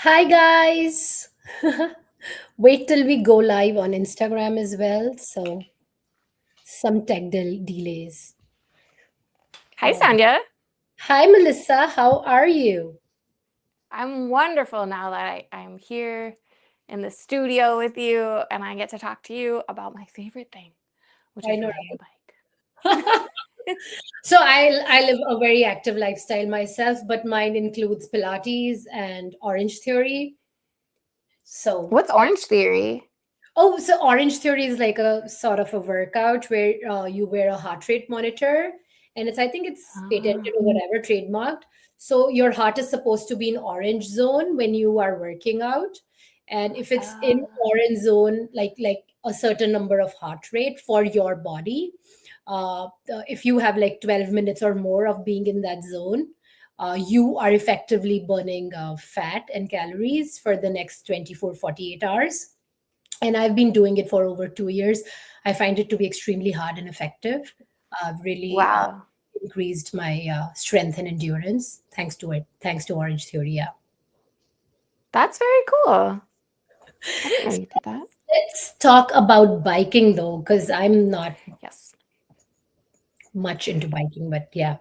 Hi, guys. Wait till we go live on Instagram as well. So, some delays. Hi, Sandhya. Hi, Melissa. How are you? I'm wonderful now that I'm here in the studio with you and I get to talk to you about my favorite thing, which I is know, riding a bike. right? So, I live a very active lifestyle myself, but mine includes Pilates and Orange Theory. So, What's Orange Theory? so Orange Theory is like a sort of a workout where you wear a heart rate monitor, and I think it's patented Ah, or whatever, trademarked. So your heart is supposed to be in orange zone when you are working out, and if it's in ah, orange zone, like a certain number of heart rate for your body, if you have like 12 minutes or more of being in that zone. You are effectively burning fat and calories for the next 24-48 hours, and I've been doing it for over 2 years. I find it to be extremely hard and effective. I've really wow. increased my strength and endurance thanks to it, thanks to Orange Theory. Yeah. That's very cool. I didn't know you did that. Let's talk about biking though, because I'm not Yes. much into biking, but yeah.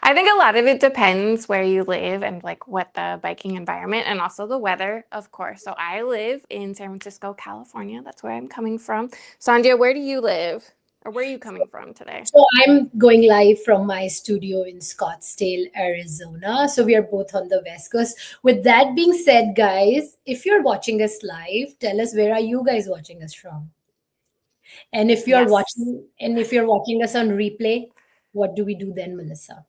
I think a lot of it depends where you live and like what the biking environment and also the weather, of course. So I live in San Francisco, California. That's where I'm coming from. Sandhya, where do you live? Or where are you coming from today? So I'm going live from my studio in Scottsdale, Arizona. So we are both on the West Coast. With that being said, guys, if you're watching us live, tell us where are you guys watching us from? Yes. And if you're watching us on replay, what do we do then, Melissa?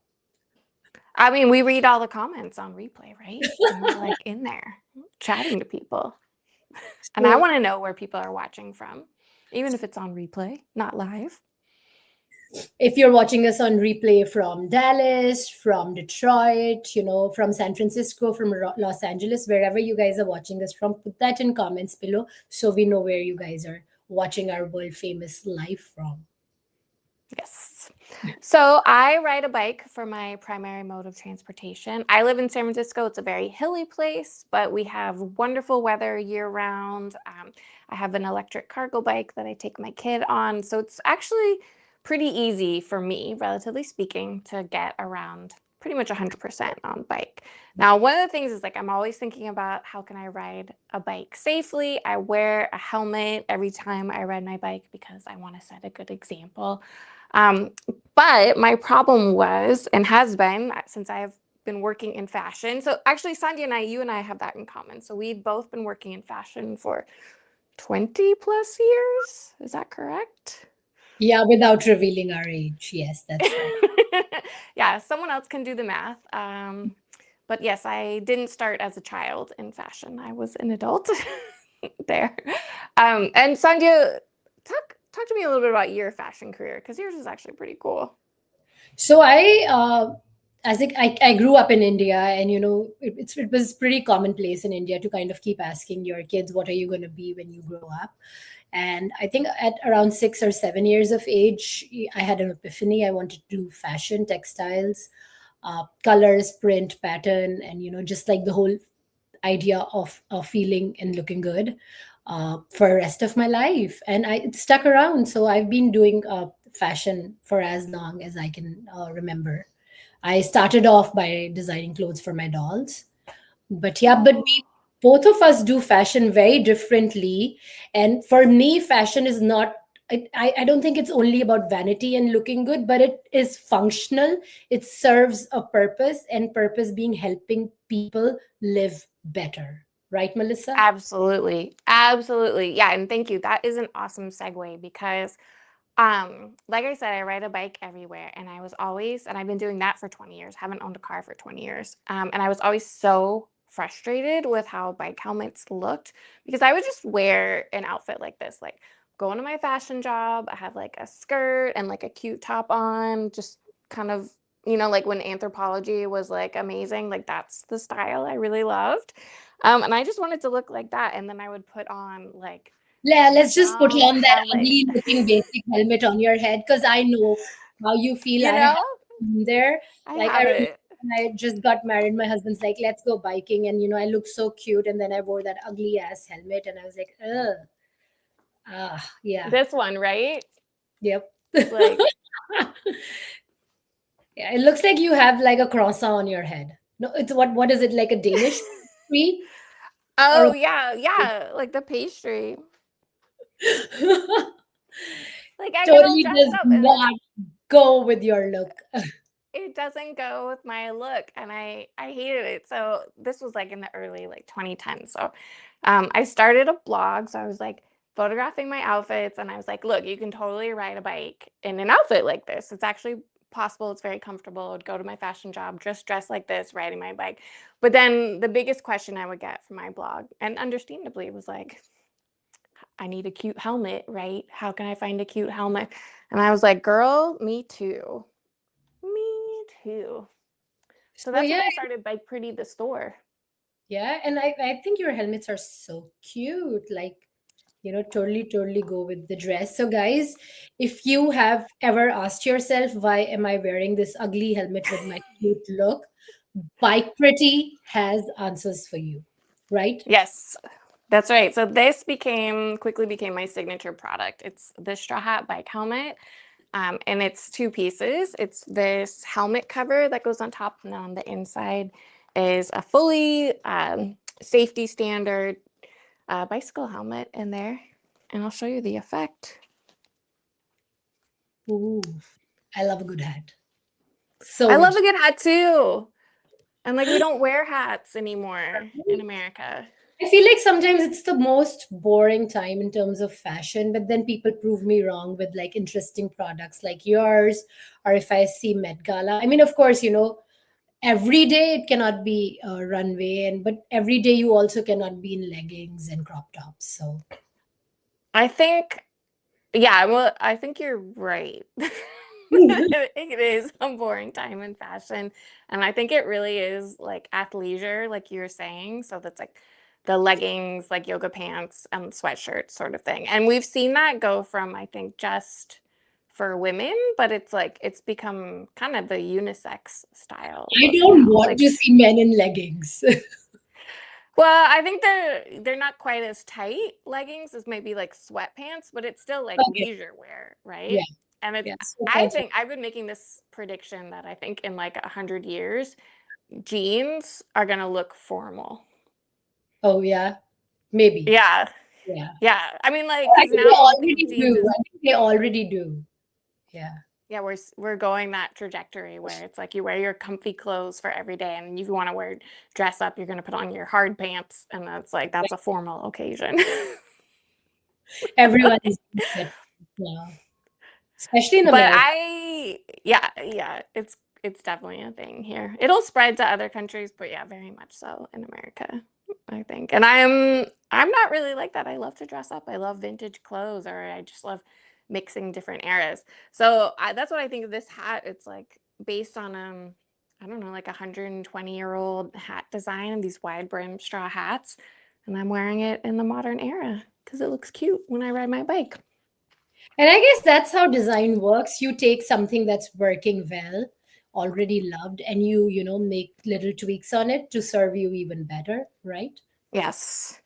I mean, we read all the comments on replay, right? And we're like in there chatting to people. And I So want to know where people are watching from, even if it's on replay, not live. if you're watching us on replay from Dallas, from Detroit, from San Francisco, from Los Angeles, wherever you guys are watching us from, put that in comments below so we know where you guys are watching our world famous live from. Yes. So I ride a bike for my primary mode of transportation. I live in San Francisco. It's a very hilly place, but we have wonderful weather year round. I have an electric cargo bike that I take my kid on. So it's actually pretty easy for me, relatively speaking, to get around pretty much 100% on bike. Now, one of the things is like I'm always thinking about how can I ride a bike safely? I wear a helmet every time I ride my bike because I want to set a good example. Um, but my problem was and has been since I have been working in fashion. So actually, Sandhya and you and I have that in common. So we've both been working in fashion for 20 plus years. Is that correct? Yeah, without revealing our age. Yes, that's right. Yeah, someone else can do the math. But yes, I didn't start as a child in fashion. I was an adult there. And Sandhya, talk to me a little bit about your fashion career because yours is actually pretty cool. So I grew up in India, and it was pretty commonplace in India to kind of keep asking your kids, "What are you going to be when you grow up?" And I think at around 6 or 7 years of age, I had an epiphany. I wanted to do fashion, textiles, colors, print, pattern, and just like the whole idea of feeling and looking good for the rest of my life. And it stuck around. So I've been doing fashion for as long as I can remember. I started off by designing clothes for my dolls. But yeah, but we Oh. both of us do fashion very differently. And for me, fashion is not, I don't think it's only about vanity and looking good, but it is functional. It serves a purpose, and purpose being helping people live better. Right, Melissa? Absolutely. Absolutely. Yeah, and thank you. That is an awesome segue because like I said, I ride a bike everywhere and I was always and I've been doing that for 20 years. Haven't owned a car for 20 years. And I was always so frustrated with how bike helmets looked because I would just wear an outfit like this, like go into my fashion job, I have like a skirt and like a cute top on, just kind of like when Anthropologie was like amazing, like that's the style I really loved. And I just wanted to look like that. And then I would put on like Yeah, a let's just put dumb on that helmet. ugly looking basic helmet on your head because I know how you feel. You I have know, been there. I Like have it. I just got married, my husband's like, let's go biking. And, I looked so cute. And then I wore that ugly ass helmet and I was like, ugh. Yeah. This one, right? Yep. Like, Yeah, it looks like you have like a croissant on your head. No, it's what is it, like a Danish tree? Or oh yeah, like the pastry. Like I get all totally dressed does up and not go with your look. it doesn't go with my look, and I hated it. So this was like in the early like 2010s. So I started a blog. So I was like photographing my outfits, and I was like, look, you can totally ride a bike in an outfit like this. It's actually possible. It's very comfortable. I'd go to my fashion job, just dressed like this, riding my bike. But then the biggest question I would get from my blog, and understandably, was like, I need a cute helmet, right? How can I find a cute helmet? And I was like, girl, me too. Me too. So So that's when yeah, I started Bike Pretty the store. yeah. And I think your helmets are so cute. Like, totally go with the dress. So guys, if you have ever asked yourself, why am I wearing this ugly helmet with my cute look? Bike Pretty has answers for you, right? Yes, that's right. So this quickly became my signature product. It's the Straw Hat bike helmet. And it's two pieces. It's this helmet cover that goes on top, and on the inside is a fully safety standard bicycle helmet in there. And I'll show you the effect. Ooh, I love a good hat. I So love a good hat too. And like we don't wear hats anymore in America. I feel like sometimes it's the most boring time in terms of fashion, but then people prove me wrong with like interesting products like yours, or if I see Met Gala. I mean, of course, every day it cannot be a runway, but every day you also cannot be in leggings and crop tops. So I think, yeah, well, I think you're right. It is a boring time in fashion. And I think it really is like athleisure, like you were saying. So that's like the leggings, like yoga pants and sweatshirts sort of thing. And we've seen that go from, I think, just for women, but it's like it's become kind of the unisex style I look don't now. want Like, to see men in leggings. well, I think they're not quite as tight leggings as maybe like sweatpants, but it's still like Okay. leisure wear, right? Yeah. And it's Yeah. I Sweatpants. think I've been making this prediction that I think in like 100 years, jeans are gonna look formal. Oh yeah. Maybe. Yeah, Yeah. yeah. I mean, like, I because think they now we think of already jeans do. as I think they already do. Yeah. yeah, we're going that trajectory where it's like you wear your comfy clothes for every day, and if you want to dress up, you're gonna put on your hard pants, and that's a formal occasion. Everyone is doing that now, especially in But America. yeah, it's definitely a thing here. It'll spread to other countries, but yeah, very much so in America, I think. And I'm not really like that. I love to dress up. I love vintage clothes, or I just love mixing different eras. So that's what I think of this hat. It's like based on I don't know, like 120-year-old hat design and these wide brim straw hats, and I'm wearing it in the modern era because it looks cute when I ride my bike. And I guess that's how design works. You take something that's working well, already loved, and you make little tweaks on it to serve you even better, right? Yes.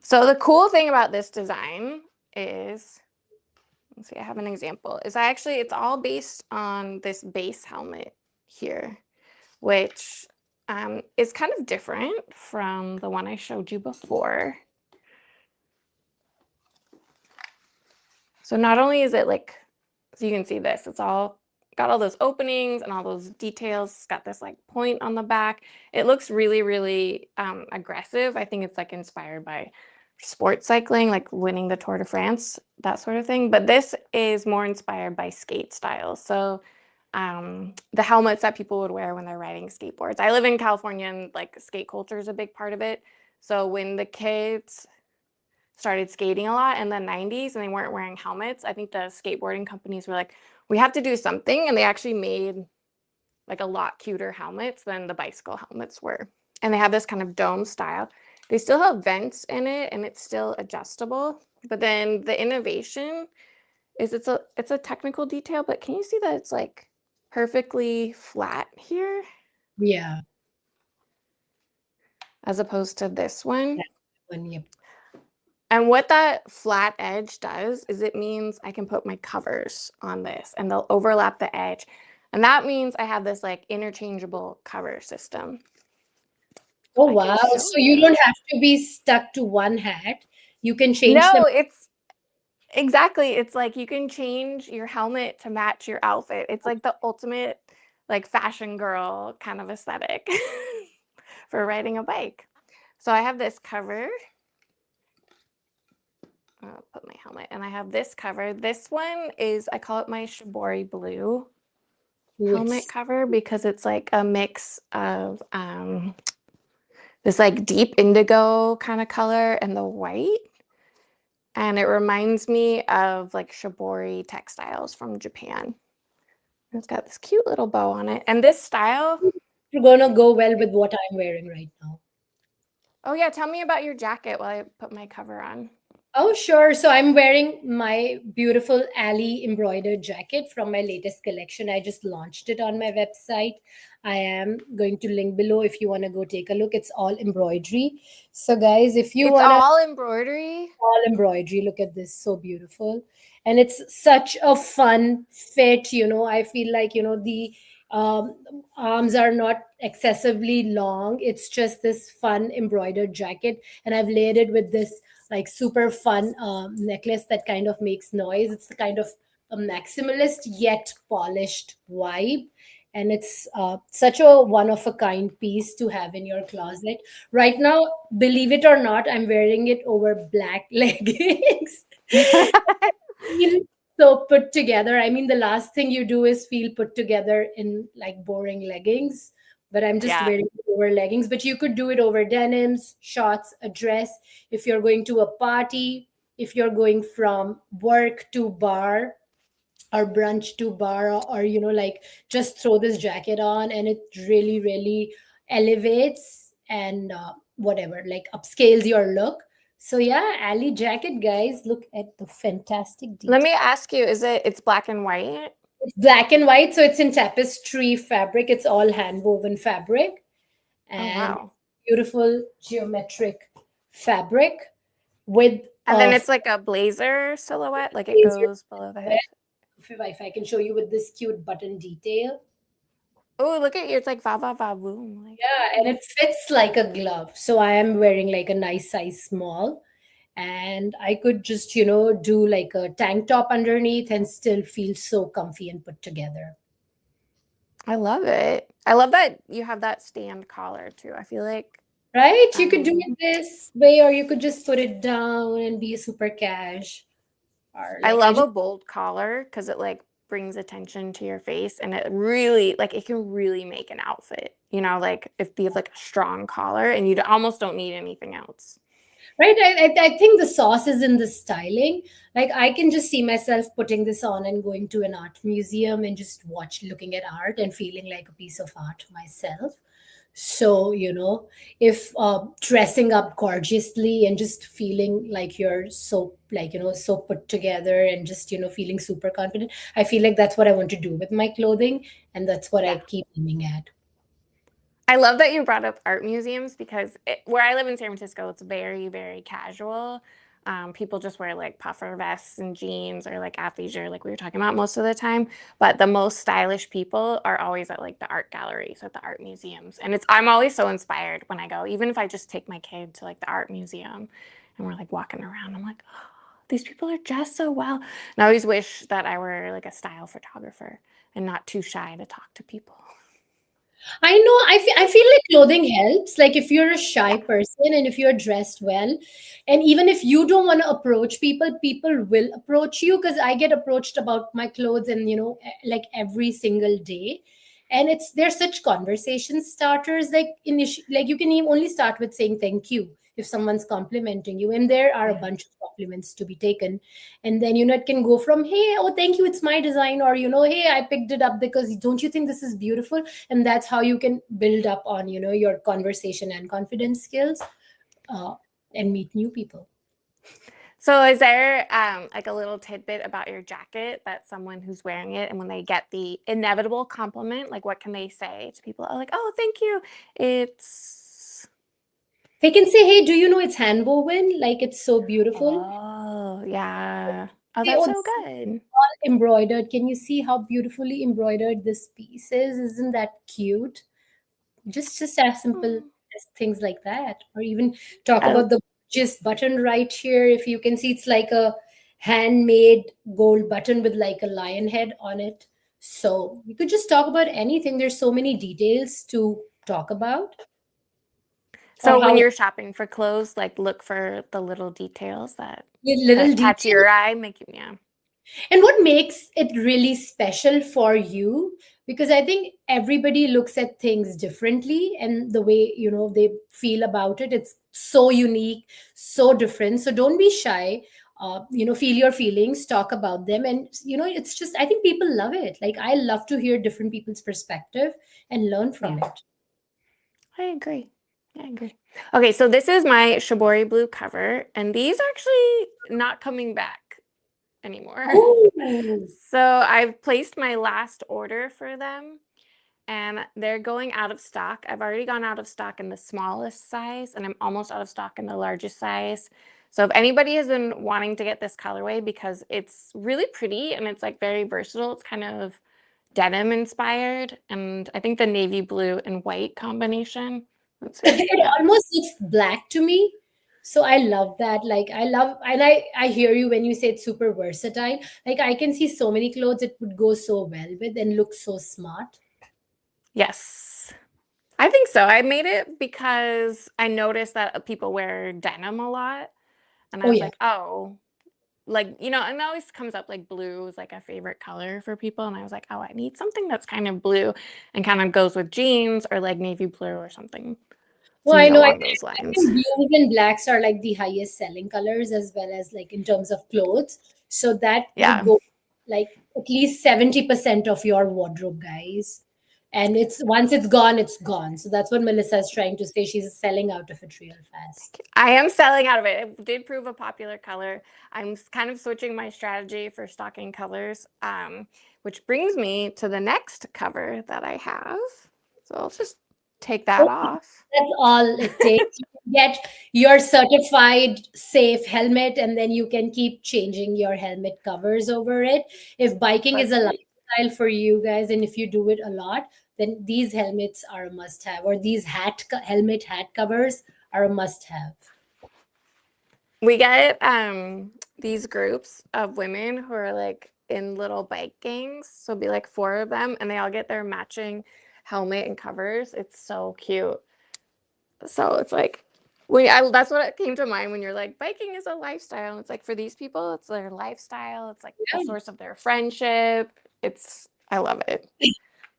So the cool thing about this design is, let's see, I have an example, is it's all based on this base helmet here, which is kind of different from the one I showed you before. So not only is it like, so you can see this, it's all got all those openings and all those details. It's got this like point on the back. It looks really, really aggressive. I think it's like inspired by sports cycling, like winning the Tour de France, that sort of thing. But this is more inspired by skate styles. So the helmets that people would wear when they're riding skateboards. I live in California, and like skate culture is a big part of it. So when the kids started skating a lot in the 90s and they weren't wearing helmets, I think the skateboarding companies were like, we have to do something. And they actually made like a lot cuter helmets than the bicycle helmets were. And they have this kind of dome style. They still have vents in it and it's still adjustable. But then the innovation is it's a technical detail, but can you see that it's like perfectly flat here? Yeah. as opposed to this one. That one, yep. And what that flat edge does is it means I can put my covers on this and they'll overlap the edge. And that means I have this like interchangeable cover system. Oh, I can wow. show So you you. don't have to be stuck to one hat. You can change them. No, it's exactly. It's like you can change your helmet to match your outfit. It's like the ultimate like fashion girl kind of aesthetic for riding a bike. So I have this cover. I'll put my helmet and I have this cover. This one is, I call it my Shibori blue helmet cover because it's like a mix of this like deep indigo kind of color and the white. And it reminds me of like Shibori textiles from Japan. It's got this cute little bow on it. And this style, You're going to go well with what I'm wearing right now. oh yeah, tell me about your jacket while I put my cover on. Oh, sure. So I'm wearing my beautiful Ali embroidered jacket from my latest collection. I just launched it on my website. I am going to link below if you want to go take a look. It's all embroidery. So, guys, if you It's want to, all embroidery. all embroidery, look at this. So beautiful. And it's such a fun fit. I feel like, the um, arms are not excessively long. It's just this fun embroidered jacket. And I've layered it with this like super fun necklace that kind of makes noise. It's the kind of a maximalist yet polished vibe. And it's such a one of a kind piece to have in your closet. Right now, believe it or not, I'm wearing it over black leggings. Feel so put together. I mean, the last thing you do is feel put together in like boring leggings, but I'm just Yeah. wearing it over leggings. But you could do it over denims, shorts, a dress. If you're going to a party, if you're going from work to bar or brunch to bar, or like just throw this jacket on and it really, really elevates and whatever, like upscales your look. So yeah, Ali jacket, guys, look at the fantastic Let detail. me ask you, it's black and white? It's black and white, so it's in tapestry fabric. It's all hand woven fabric Oh, and wow. beautiful geometric fabric with And then it's like a blazer silhouette, like it blazer. goes below the hips. If I can show you with this cute button detail. Oh, look at you. It's like va va va boom. Like, Yeah, and it fits like a glove. So I am wearing like a nice size small. And I could just, do like a tank top underneath and still feel so comfy and put together. I love it. I love that you have that stand collar too. I feel like Right? You could do it this way, or you could just put it down and be super cash. Or I like love a bold collar because it like brings attention to your face and it really like it can really make an outfit. You know, like if you have like a strong collar and you almost don't need anything else. right. I think the sauce is in the styling. Like I can just see myself putting this on and going to an art museum and just looking at art and feeling like a piece of art myself. So, if dressing up gorgeously and just feeling like you're so, like, so put together and just, feeling super confident, I feel like that's what I want to do with my clothing. And that's what Yeah. I keep aiming at. I love that you brought up art museums because where I live in San Francisco, it's very, very casual. People just wear like puffer vests and jeans or like athleisure, like we were talking about most of the time. But the most stylish people are always at like the art galleries, at the art museums. And I'm always so inspired when I go, even if I just take my kid to like the art museum and we're like walking around, I'm like, oh, these people are dressed so well. And I always wish that I were like a style photographer and not too shy to talk to people. I know. I feel like clothing helps. Like if you're a shy person and if you're dressed well, and even if you don't want to approach people, people will approach you because I get approached about my clothes and like every single day. And they're such conversation starters. Like like you can only start with saying thank you if someone's complimenting you, and there are a bunch of compliments to be taken. And then it can go from, hey, oh, thank you, it's my design, or hey, I picked it up because don't you think this is beautiful? And that's how you can build up on your conversation and confidence skills, uh, and meet new people. So is there like a little tidbit about your jacket that someone who's wearing it and when they get the inevitable compliment, like what can they say to people? Oh, like, oh, thank you. It's They can say, "Hey, do you know it's hand woven? Like it's so beautiful." oh yeah. Oh, Say, that's "Oh, so this is good. all embroidered. Can you see how beautifully embroidered this piece is? Isn't that cute?" Just as simple Mm. as things like that. Or even talk I, about the gorgeous button right here. If you can see, it's like a handmade gold button with like a lion head on it. So you could just talk about anything. There's so many details to talk about. Or so when how you're shopping for clothes, like look for the little details that little catch details. your eye, make you yeah. And what makes it really special for you, because I think everybody looks at things differently, and the way, they feel about it, it's so unique, so different. So don't be shy. Feel your feelings, talk about them, and it's just, I think people love it. Like, I love to hear different people's perspective and learn from Yeah. it. I agree. I agree. Okay, so this is my Shibori Blue cover, and these are actually not coming back anymore. Oh, So I've placed my last order for them, and they're going out of stock. I've already gone out of stock in the smallest size, and I'm almost out of stock in the largest size. So if anybody has been wanting to get this colorway because it's really pretty and it's like very versatile, it's kind of denim inspired, and I think the navy blue and white combination, that's very it pretty. almost looks black to me. So I love that. Like, I love, and I hear you when you say it's super versatile. Like, I can see so many clothes it would go so well with and look so smart. Yes. I think so. I made it because I noticed that people wear denim a lot. And I Oh was yeah. like, oh, like, and it always comes up like blue is like a favorite color for people. And I was like, oh, I need something that's kind of blue and kind of goes with jeans or like navy blue or something Well, to I me know. I along those think, I lines. think blues and blacks are like the highest selling colors, as well as like in terms of clothes. So that would Yeah. go like at least 70% of your wardrobe, guys. And it's once it's gone, it's gone. So that's what Melissa is trying to say. She's selling out of it real fast. I am selling out of it. It did prove a popular color. I'm kind of switching my strategy for stocking colors, which brings me to the next cover that I have. So I'll just take that off. That's all it takes. You can get your certified safe helmet, and then you can keep changing your helmet covers over it. If biking is That's a right. lifestyle for you guys, and if you do it a lot, then these helmets are a must have, or these helmet hat covers are a must have. We get these groups of women who are like in little bike gangs. So it'll be like 4 of them, and they all get their matching helmet and covers. It's so cute. So it's like that's what it came to mind when you're like biking is a lifestyle. It's like for these people, it's their lifestyle. It's like the Yeah. source of their friendship. I love it.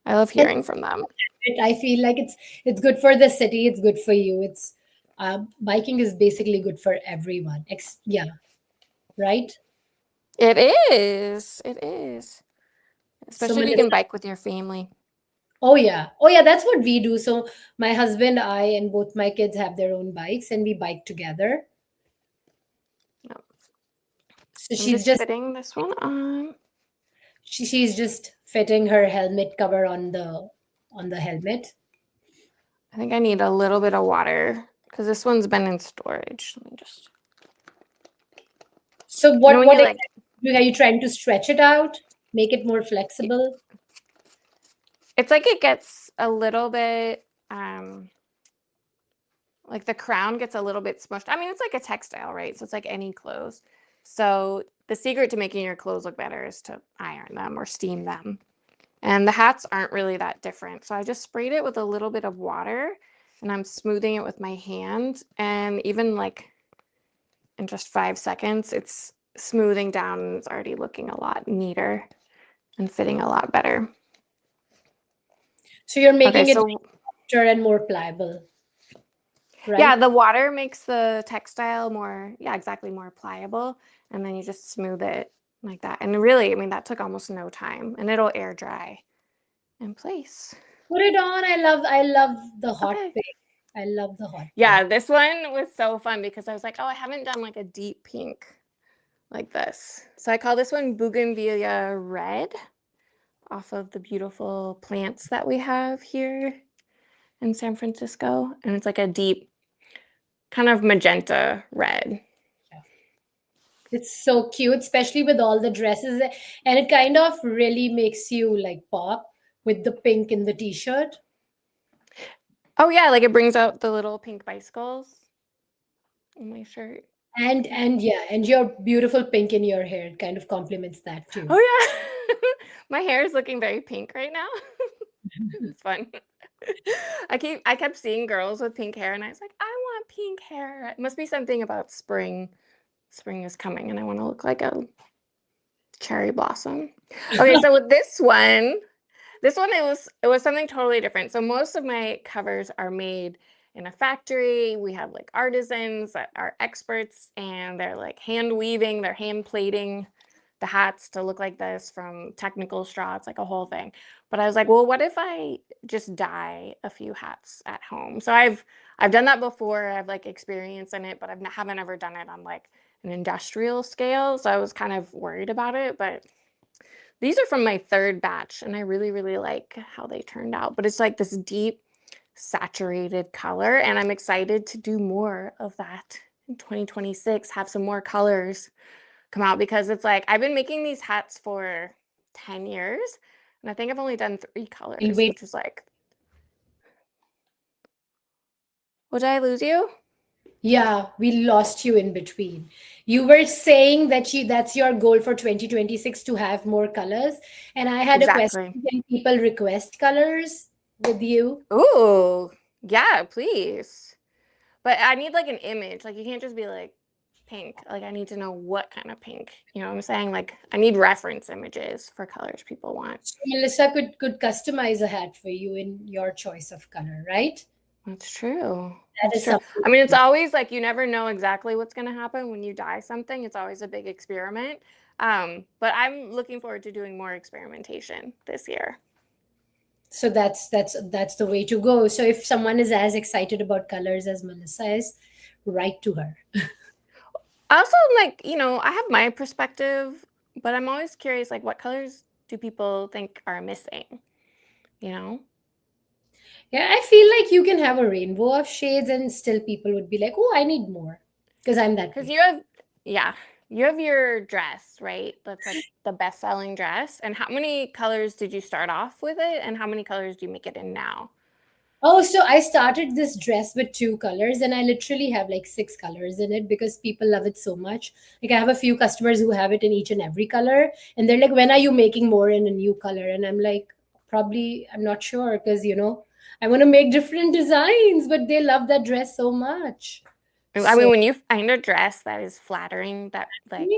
I love hearing from them. I feel like it's good for the city. It's good for you. It's biking is basically good for everyone. Yeah, right. It is. It is. So Especially if you can Melissa, bike with your family. oh yeah. Oh yeah, that's what we do. So my husband, I, and both my kids have their own bikes, and we bike together. No. So I'm just fitting this one on. she's just fitting her helmet cover on the helmet. I think I need a little bit of water because this one's been in storage. Let me just. So You know when what you like, exactly are you trying to stretch it out, make it more flexible? it's like it gets a little bit, like the crown gets a little bit smushed. I mean, it's like a textile, right? So it's like any clothes. So the secret to making your clothes look better is to iron them or steam them. And the hats aren't really that different. So I just sprayed it with a little bit of water and I'm smoothing it with my hand. And even like in just 5 seconds, it's smoothing down and it's already looking a lot neater and fitting a lot better. So you're Okay, making it so softer and more pliable, yeah, right? the water makes the textile more, yeah, exactly, more pliable. And then you just smooth it like that. And really, I mean, that took almost no time and it'll air dry in place. Put it on. I love the hot Okay. pink. I love the hot pink. Yeah, this one was so fun because I was like, oh, I haven't done like a deep pink. like this. So I call this one Bougainvillea Red, off of the beautiful plants that we have here in San Francisco. And it's like a deep kind of magenta red. It's so cute, especially with all the dresses, and it kind of really makes you like pop with the pink in the t-shirt. Oh yeah, like it brings out the little pink bicycles on my shirt. And yeah, and your beautiful pink in your hair kind of complements that too. Oh yeah. My hair is looking very pink right now. It's fun. I kept seeing girls with pink hair and I was like, I want pink hair. It must be something about spring. Spring is coming and I want to look like a cherry blossom. Okay, so with this one it was something totally different. So most of my covers are made in a factory. We have like artisans that are experts and they're like hand weaving, they're hand plating the hats to look like this from technical straw. It's like a whole thing. But I was like, well, what if I just dye a few hats at home? So I've done that before. I've like experience in it, but haven't ever done it on like an industrial scale. So I was kind of worried about it, but these are from my third batch and I really, really like how they turned out. But it's like this deep saturated color and I'm excited to do more of that in 2026, have some more colors come out because it's like I've been making these hats for 10 years and I think I've only done 3 colors, Wait, which is like, oh, did I lose you? yeah, we lost you in between. You were saying that that's your goal for 2026 to have more colors. And I had a question, Exactly. can people request colors with you? Ooh, yeah, please. But I need like an image. Like you can't just be like pink. Like I need to know what kind of pink. You know what I'm saying? Like I need reference images for colors people want. So Melissa could customize a hat for you in your choice of color, right? That's true. That That's is true. something. I mean, it's always like you never know exactly what's going to happen when you dye something. It's always a big experiment. But I'm looking forward to doing more experimentation this year. So that's the way to go. So if someone is as excited about colors as Melissa is, write to her. I also like, I have my perspective, but I'm always curious, like, what colors do people think are missing? You know? Yeah, I feel like you can have a rainbow of shades and still people would be like, "Oh, I need more." Because I'm that Because way. yeah, you have your dress, right? That's like the best-selling dress. And how many colors did you start off with it? And how many colors do you make it in now? Oh, so I started this dress with 2 colors and I literally have like 6 colors in it because people love it so much. Like I have a few customers who have it in each and every color and they're like, "When are you making more in a new color?" And I'm like, "Probably, I'm not sure because, I want to make different designs, but they love that dress so much." I mean, So when you find a dress that is flattering, that like,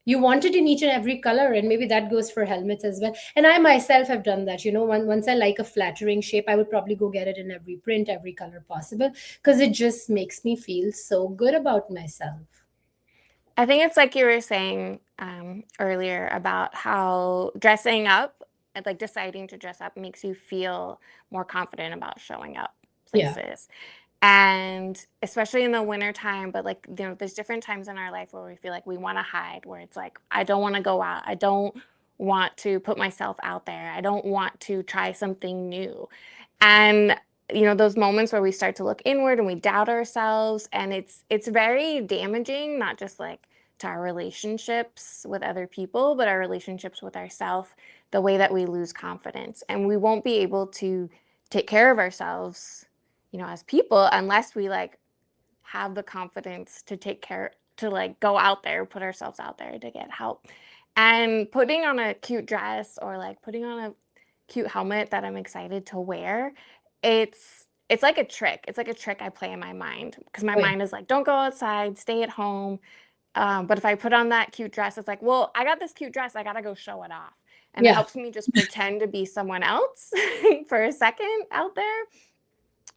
you want it in each and every color, and maybe that goes for helmets as well. And I myself have done that. Once I like a flattering shape, I would probably go get it in every print, every color possible, because it just makes me feel so good about myself. I think it's like you were saying earlier about how dressing up, and like deciding to dress up makes you feel more confident about showing up Yeah. places. And especially in the winter time, but like, there's different times in our life where we feel like we want to hide, where it's like, I don't want to go out. I don't want to put myself out there. I don't want to try something new. And those moments where we start to look inward and we doubt ourselves, and it's very damaging, not just like to our relationships with other people, but our relationships with ourselves, the way that we lose confidence. And we won't be able to take care of ourselves, as people, unless we like have the confidence to take care, to like go out there, put ourselves out there to get help. And putting on a cute dress or like putting on a cute helmet that I'm excited to wear, it's like a trick. It's like a trick I play in my mind because my Oh, yeah. mind is like, don't go outside, stay at home. But if I put on that cute dress, it's like, well, I got this cute dress, I gotta go show it off. And it Yeah. helps me just pretend to be someone else for a second out there.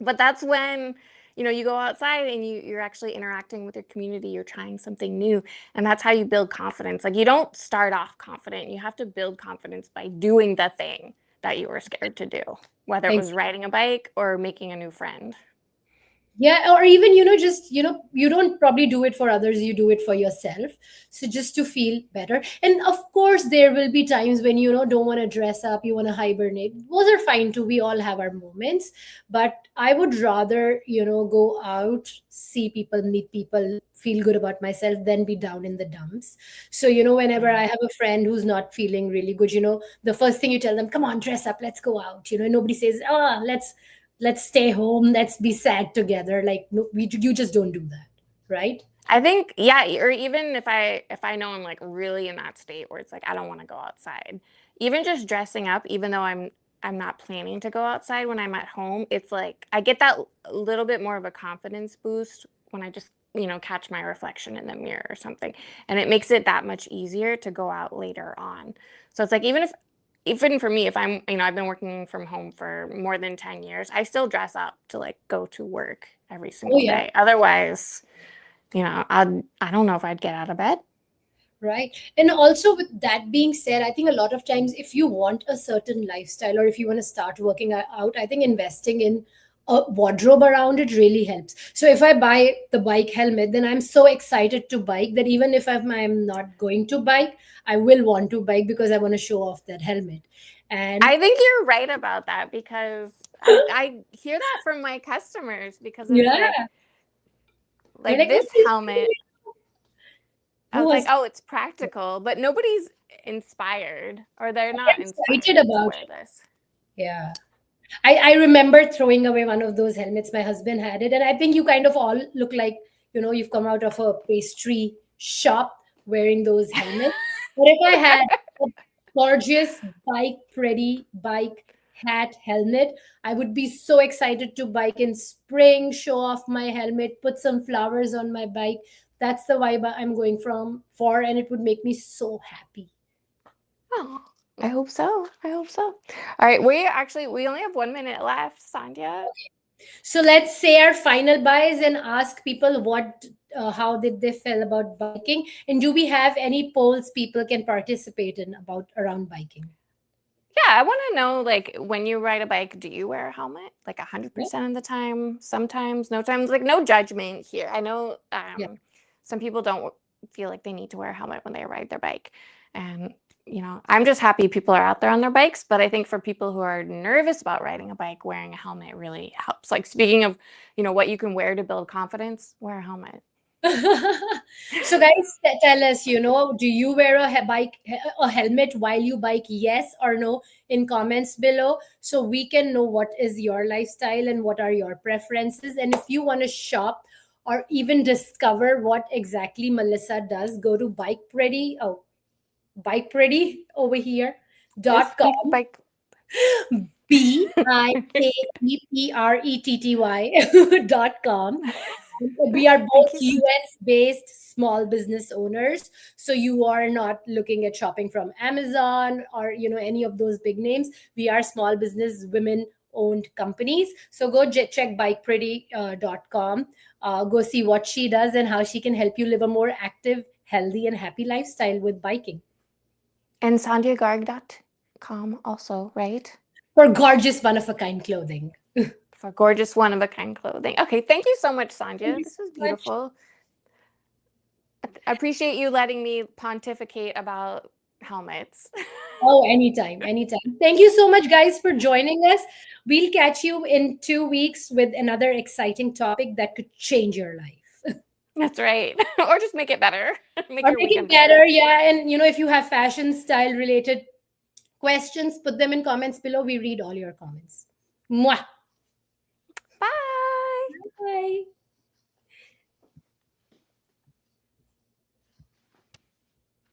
But that's when you go outside and you're actually interacting with your community, you're trying something new, and that's how you build confidence. Like you don't start off confident, you have to build confidence by doing the thing that you were scared to do, whether it was riding a bike or making a new friend. Yeah, or even, just, you don't probably do it for others, you do it for yourself. So just to feel better. And of course, there will be times when, don't want to dress up, you want to hibernate. Those are fine too. We all have our moments. But I would rather, go out, see people, meet people, feel good about myself than be down in the dumps. So, whenever I have a friend who's not feeling really good, the first thing you tell them, come on, dress up, let's go out. Nobody says, oh, let's stay home, let's be sad together. Like, no, you just don't do that, right? I think, yeah, or even if I know I'm like really in that state where it's like I don't want to go outside, even just dressing up, even though I'm not planning to go outside when I'm at home, it's like I get that little bit more of a confidence boost when I just, catch my reflection in the mirror or something. And it makes it that much easier to go out later on. So it's like even for me, if I'm, I've been working from home for more than 10 years, I still dress up to like go to work every Oh single yeah. day. Otherwise, I don't know if I'd get out of bed. Right. And also, with that being said, I think a lot of times, if you want a certain lifestyle or if you want to start working out, I think investing in a wardrobe around it really helps. So if I buy the bike helmet, then I'm so excited to bike that even if I'm not going to bike, I will want to bike because I want to show off that helmet. And I think you're right about that because I hear that from my customers because it's yeah, they're like like, this "Oh, helmet. I who was like, was oh, it's practical, but nobody's inspired or they're not excited inspired to about wear it?" this. Yeah. I remember throwing away one of those helmets. My husband had it. And I think you kind of all look like, you've come out of a pastry shop wearing those helmets. But if I had a gorgeous bike, pretty bike hat helmet, I would be so excited to bike in spring, show off my helmet, put some flowers on my bike. That's the vibe I'm going for, and it would make me so happy. Oh, I hope so. I hope so. All right, we only have 1 minute left, Sandhya. So let's say our final buys and ask people how did they feel about biking, and do we have any polls people can participate in about around biking? Yeah, I want to know, like, when you ride a bike, do you wear a helmet? Like Yeah. 100% of the time, sometimes, no times, like no judgment here. I know Yeah. some people don't feel like they need to wear a helmet when they ride their bike. And, I'm just happy people are out there on their bikes. But I think for people who are nervous about riding a bike, wearing a helmet really helps. Like, speaking of, what you can wear to build confidence, wear a helmet. So guys, tell us, do you wear a helmet while you bike, yes or no, in comments below, so we can know what is your lifestyle and what are your preferences. And if you want to shop or even discover what exactly Melissa does, go to Bike Pretty over here Yes, dot com. bike. BIKEPRETTY.com. We are both Thank you. US based small business owners. So you are not looking at shopping from Amazon or any of those big names. We are small business women owned companies. So go check BikePretty.com. Go see what she does and how she can help you live a more active, healthy, and happy lifestyle with biking. And SandhyaGarg.com also, right? For gorgeous one of a kind clothing. For gorgeous one of a kind clothing. Okay, thank you so much, Thank Sandhya. you This was so much. beautiful. I appreciate you letting me pontificate about helmets. Oh, anytime, anytime. Thank you so much, guys, for joining us. We'll catch you in 2 weeks with another exciting topic that could change your life. That's right. Or just make it better. Make Or your make it weekend better. better. Yeah. And, if you have fashion style related questions, put them in comments below. We read all your comments. Mwah.